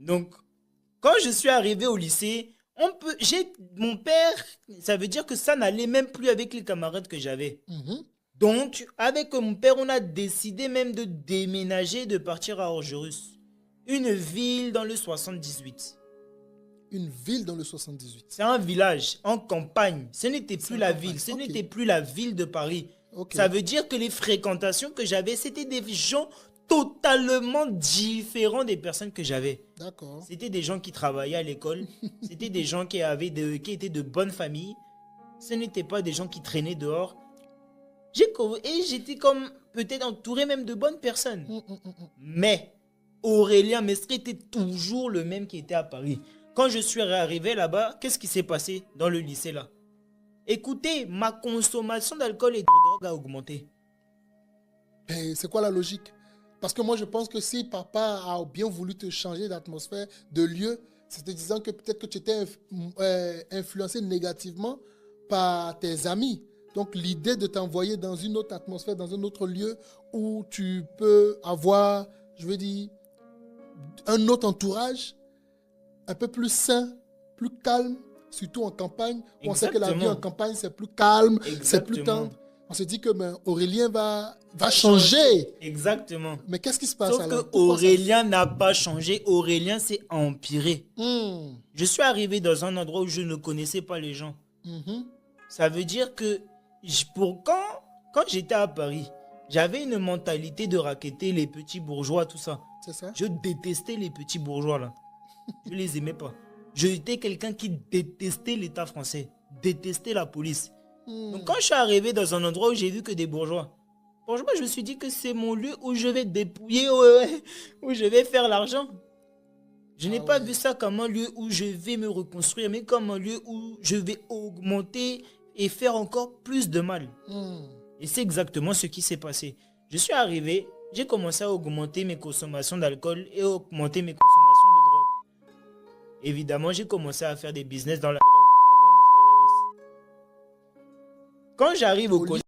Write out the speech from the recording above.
Donc, quand je suis arrivé au lycée, mon père, ça veut dire que ça n'allait même plus avec les camarades que j'avais. Mhm. Donc, avec mon père, on a décidé même de déménager, de partir à Orgerus, une ville dans le 78. Une ville dans le 78. C'est un village en campagne. Ce n'était C'est plus en la campagne. ville, ce Ok. n'était plus la ville de Paris. Ok. Ça veut dire que les fréquentations que j'avais, c'était des gens totalement différents des personnes que j'avais. D'accord. C'était des gens qui travaillaient à l'école, c'était des gens qui étaient de bonnes familles. Ce n'étaient pas des gens qui traînaient dehors. Et j'étais comme peut-être entouré même de bonnes personnes. Mais Aurélien Mestre était toujours le même qui était à Paris. Quand je suis arrivé là-bas, qu'est-ce qui s'est passé dans le lycée là? Écoutez, ma consommation d'alcool et de drogue a augmenté. Et c'est quoi la logique? Parce que moi, je pense que si papa a bien voulu te changer d'atmosphère, de lieu, c'est te disant que peut-être que tu étais influencé négativement par tes amis. Donc, l'idée de t'envoyer dans une autre atmosphère, dans un autre lieu où tu peux avoir, je veux dire, un autre entourage, un peu plus sain, plus calme, surtout en campagne, où on sait que la vie en Exactement. campagne, c'est plus calme, c'est plus Exactement. tendre. On se dit que Aurélien va changer. Exactement. Mais qu'est-ce qui se passe Sauf que alors? Pourquoi ça? Aurélien n'a pas changé. Aurélien s'est empiré. Hmm. Je suis arrivé dans un endroit où je ne connaissais pas les gens. Mhm. Ça veut dire que quand j'étais à Paris, j'avais une mentalité de racketter les petits bourgeois, tout ça. C'est ça? Je détestais les petits bourgeois là. Je les aimais pas. J'étais quelqu'un qui détestait l'État français, détestait la police. Donc quand je suis arrivé dans un endroit où j'ai vu que des bourgeois, franchement, je me suis dit que c'est mon lieu où je vais dépouiller, ouais, où je vais faire l'argent. Je n'ai Ah pas ouais. vu ça comme un lieu où je vais me reconstruire, mais comme un lieu où je vais augmenter et faire encore plus de mal. Hmm. Et c'est exactement ce qui s'est passé. Je suis arrivé, j'ai commencé à augmenter mes consommations d'alcool et augmenter mes consommations de drogue. Évidemment, j'ai commencé à faire des business dans la drogue, à vendre du cannabis. Quand j'arrive au Au collège,